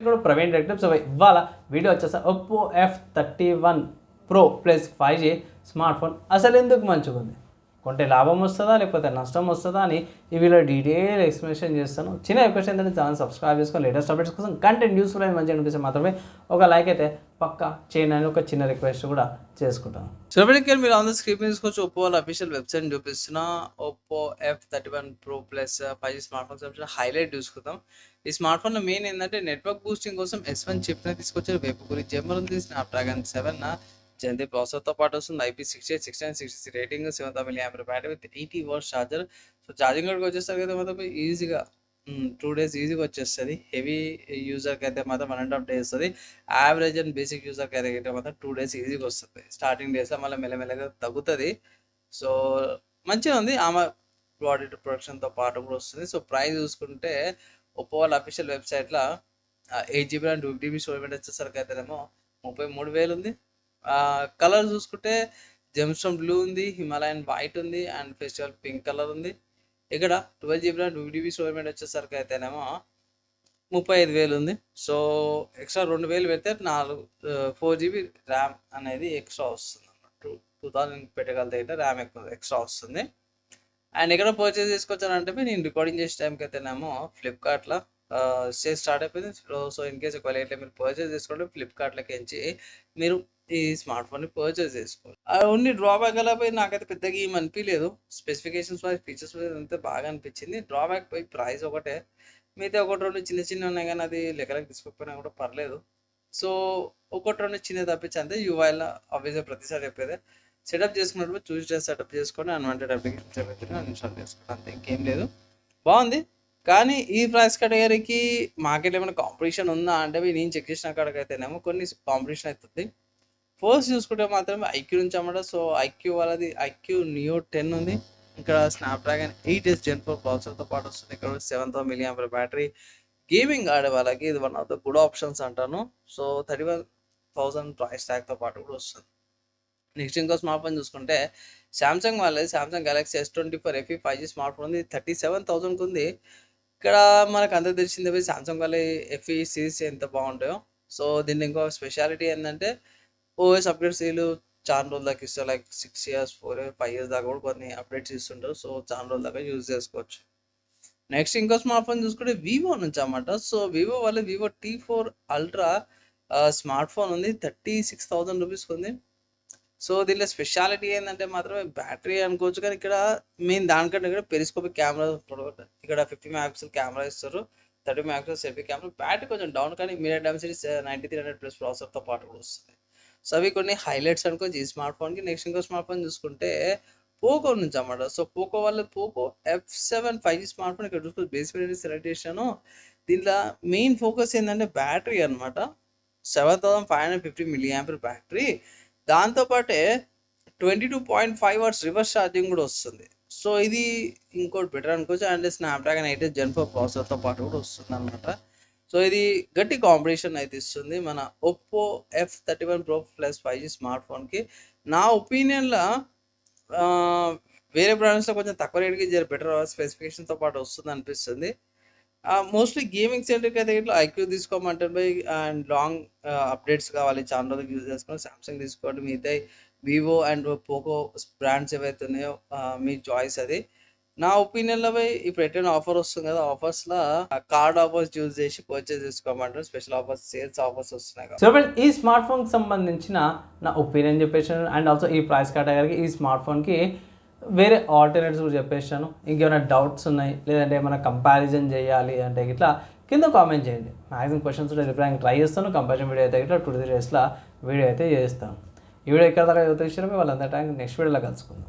కూడా ప్రవీణ్ రెడ్డి. సో ఇవాళ వీడియో వచ్చేసి Oppo F31 Pro plus 5G smart phone అసలు ఎందుకు మంచిగా ఉంది, కొంటే లాభం వస్తుందా లేకపోతే నష్టం వస్తుందా అని ఈ వీడియో డీటెయిల్ ఎక్స్ప్లెనేషన్ చేస్తాను. చిన్న రిక్వెస్ట్ ఏంటంటే ఛానల్ సబ్స్క్రైబ్ చేసుకొని లేటెస్ట్ అప్డేట్స్ కోసం కంటెంట్ యూస్ఫుల్ అని మంచిగా అనిపిస్తే మాత్రమే ఒక లైక్ అయితే పక్కా చేయండి అని ఒక చిన్న రిక్వెస్ట్ కూడా చేసుకుంటాను. సో ఇప్పటికే మీరు ఆన్ ద స్క్రీన్ తీసుకోవచ్చు. ఒప్పో వాళ్ళ అఫీషియల్ వెబ్సైట్ చూపిస్తున్న Oppo F31 Pro plus 5G smart phones highlight చూసుకుందాం. ఈ స్మార్ట్ ఫోన్ మెయిన్ ఏంటంటే నెట్వర్క్ బూస్టింగ్ కోసం S1 చిప్ ని తీసుకొచ్చారు. వెబ్ గురించి ఏమరుంది, స్నాప్డ్రాగన్ 7 జెన్ది ప్రాసెసర్తో పాటు వస్తుంది. IP68 6966 rating, 7000 mAh battery with 80 watts charger. So charging కూడా వచ్చేసరికి అయితే మాత్రం ఈజీగా 2 days ఈజీగా వచ్చేస్తుంది. హెవీ యూజర్కి అయితే మాత్రం 1.5 days వస్తుంది. యావరేజ్ అండ్ బేసిక్ యూజర్కి అయితే మాత్రం 2 days ఈజీగా వస్తుంది. స్టార్టింగ్ డేస్లో మళ్ళీ మెల్లమెల్లగా తగ్గుతుంది. సో మంచిగా ఉంది. ఆమె బాడీ ప్రొడక్షన్తో పాటు కూడా వస్తుంది. సో ప్రైస్ చూసుకుంటే ఒప్పో వాళ్ళ అఫీషియల్ వెబ్సైట్లో 8GB అండ్ 2GB స్టోరేజ్ వచ్చేసరికి అయితేనేమో 33,000 ఉంది. కలర్ చూసుకుంటే జెమ్స్టోన్ బ్లూ ఉంది, హిమాలయన్ వైట్ ఉంది అండ్ ఫెస్టివల్ పింక్ కలర్ ఉంది. ఇక్కడ 12GB అండ్ 2GB స్టోరేజ్ వచ్చేసరికి అయితేనేమో 35,000 ఉంది. సో ఎక్స్ట్రా 2,000 పెడితే 4GB ర్యామ్ అనేది ఎక్స్ట్రా వస్తుంది అన్నమాట. 2000 పెట్టగలిగితే ర్యామ్ ఎక్స్ట్రా వస్తుంది. అండ్ ఎక్కడ పర్చేస్ చేసుకోవచ్చానంటే నేను రికార్డింగ్ చేసే టైంకి అయితేనేమో ఫ్లిప్కార్ట్లో సేల్ స్టార్ట్ అయిపోయింది. సో ఇన్ కేస్ ఒకవేళ ఇట్లా మీరు పర్చేస్ చేసుకుంటే ఫ్లిప్కార్ట్లోకి ఎంచి మీరు ఈ స్మార్ట్ ఫోన్ని పర్చేస్ చేసుకోవాలి. ఓన్లీ డ్రాబ్యాక్ ఎలా పోయి నాకైతే పెద్దగా ఏం అనిపించలేదు. స్పెసిఫికేషన్స్ వైజ్ ఫీచర్స్ వైజ్ అంతే బాగా అనిపించింది. డ్రాబ్యాక్ పోయి ప్రైస్ ఒకటే, మిగతా ఒకటి రెండు చిన్న చిన్న ఉన్నాయి కానీ అది లెక్కలకు తీసుకోకపోయినా కూడా పర్లేదు. సో ఒకటి రెండు చిన్న తప్పించి అంతే. యూఐలో ఆబ్వియస్గా ప్రతిసారి చెప్పేదే సెటప్ చేసుకున్నప్పుడు చూసి సెటప్ చేసుకొని అన్వాంటెడ్ అప్లికేషన్స్ ఏవైతే ఇన్స్టాల్ చేసుకోవడం అంతే, ఇంకేం లేదు. బాగుంది. కానీ ఈ ప్రైస్ కేటగిరీకి మార్కెట్లో ఏమైనా కాంపిటీషన్ ఉందా అంటే నేను చెక్ చేసిన కాడికైతేనేమో కొన్ని కాంపిటీషన్ అవుతుంది. ఫస్ట్ చూసుకుంటే మాత్రం ఐక్యూ నుంచి అన్నమాట. సో ఐక్యూ వాళ్ళది ఐక్యూ నియో 10 ఉంది. ఇక్కడ స్నాప్డ్రాగన్ 8S Gen 4 ప్రాసెసర్తో పాటు వస్తుంది. ఇక్కడ 7000 mAh బ్యాటరీ. గేమింగ్ ఆడే వాళ్ళకి ఇది one of the good options అంటాను. సో 31,000 ప్రైస్ ట్యాగ్తో పాటు కూడా వస్తుంది. నెక్స్ట్ ఇంకో స్మార్ట్ ఫోన్ చూసుకుంటే సామ్సంగ్ వాళ్ళది Samsung Galaxy S24 FE 5G smart phone ఉంది. 37,000కి ఉంది. ఇక్కడ మనకు అంత తెలిసిందే సామ్సంగ్ వాళ్ళ FE సిరీస్ ఎంత బాగుంటాయో. సో దీన్ని ఇంకో స్పెషాలిటీ ఏంటంటే ఓఎస్ అప్డేట్స్ వీళ్ళు చాలా రోజుల దాకా ఇస్తారు. లైక్ 6 years 4 years 5 years దాకా కూడా కొన్ని అప్డేట్స్ ఇస్తుంటారు. సో చాలా రోజుల దాకా యూజ్ చేసుకోవచ్చు. నెక్స్ట్ ఇంకో స్మార్ట్ ఫోన్ చూసుకుంటే వివో నుంచి అన్నమాట. సో వివో వాళ్ళ Vivo T4 ultra smart phone ఉంది. 36,000 రూపీస్కి ఉంది. సో దీనిలో స్పెషాలిటీ ఏంటంటే మాత్రమే బ్యాటరీ అనుకోవచ్చు, కానీ ఇక్కడ మెయిన్ దానికంటే ఇక్కడ పెరిస్కోపిక్ కెమెరా ఇక్కడ 50 MP కెమెరా ఇస్తారు. 30 MP సెల్ఫీ కెమెరా. బ్యాటరీ కొంచెం డౌన్ కానీ మీడియా డెన్సిటీ 9300+ ప్రాసెసర్తో పాటు కూడా వస్తుంది. సో అవి కొన్ని హైలైట్స్ అనుకోవచ్చు ఈ స్మార్ట్ ఫోన్కి. నెక్స్ట్ ఇంకో స్మార్ట్ ఫోన్ చూసుకుంటే పోకో నుంచి అన్నమాట. సో పోకో వాళ్ళ Poco F7 5G smart phone ఇక్కడ చూసుకోవచ్చు. బేస్ వేరియంట్ సెలెక్ట్ చేశాను. దీంట్లో మెయిన్ ఫోకస్ ఏంటంటే బ్యాటరీ అనమాట. 7550 mAh బ్యాటరీ. దాంతోపాటే 22.5 hours రివర్స్ ఛార్జింగ్ కూడా వస్తుంది. సో ఇది ఇంకోటి బెటర్ అనుకోవచ్చు. అండ్ స్నాప్డ్రాగన్ 8S Gen 4 ప్రాసెసర్తో పాటు కూడా వస్తుంది అనమాట. సో ఇది గట్టి కాంపిటీషన్ అయితే ఇస్తుంది మన Oppo F31 Pro plus 5G smart ఫోన్కి. నా ఒపీనియన్లో వేరే బ్రాండ్స్లో కొంచెం తక్కువ రేట్కి బెటర్ స్పెసిఫికేషన్తో పాటు వస్తుంది అనిపిస్తుంది. మోస్ట్లీ గేమింగ్ సెంటర్కి అయితే ఇట్లా ఐక్యూ తీసుకోమంటారు బై. అండ్ లాంగ్ అప్డేట్స్ కావాలి, చాలా రోజులు యూజ్ చేసుకొని సామ్సంగ్ తీసుకోండి. మిగతా వివో అండ్ పోకో బ్రాండ్స్ ఏవైతే ఉన్నాయో మీ చాయిస్ అది. నా ఒపీనియన్లో పోయి ఇప్పుడు ఎట్లయినా ఆఫర్ వస్తుంది కదా, ఆఫర్స్లో కార్డ్ ఆఫర్స్ యూజ్ చేసి పర్చేస్ చేసుకోమంటారు. స్పెషల్ ఆఫర్స్, సేల్స్ ఆఫర్స్ వస్తున్నాయి. సో ఈ స్మార్ట్ ఫోన్కి సంబంధించిన నా ఒపీనియన్ చెప్పేసాను. అండ్ ఆల్సో ఈ ప్రైస్ కేటగిరీకి ఈ స్మార్ట్ ఫోన్కి వేరే ఆల్టర్నేటివ్స్ కూడా చెప్పేసాను. ఇంకేమైనా డౌట్స్ ఉన్నాయి లేదంటే ఏమైనా కంపారిజన్ చేయాలి అంటే ఇట్లా కింద కామెంట్ చేయండి. మ్యాక్సిమం క్వశ్చన్స్ రిప్లై ట్రై చేస్తాను. కంపారిజన్ వీడియో అయితే ఇట్లా 2-3 డేస్లో వీడియో అయితే చేస్తాను. ఈ వీడియో ఎక్కడ దాకా యూత్ ఇచ్చారో వాళ్ళందరి టైం నెక్స్ట్ వీడియోలో కలుసుకుందాం.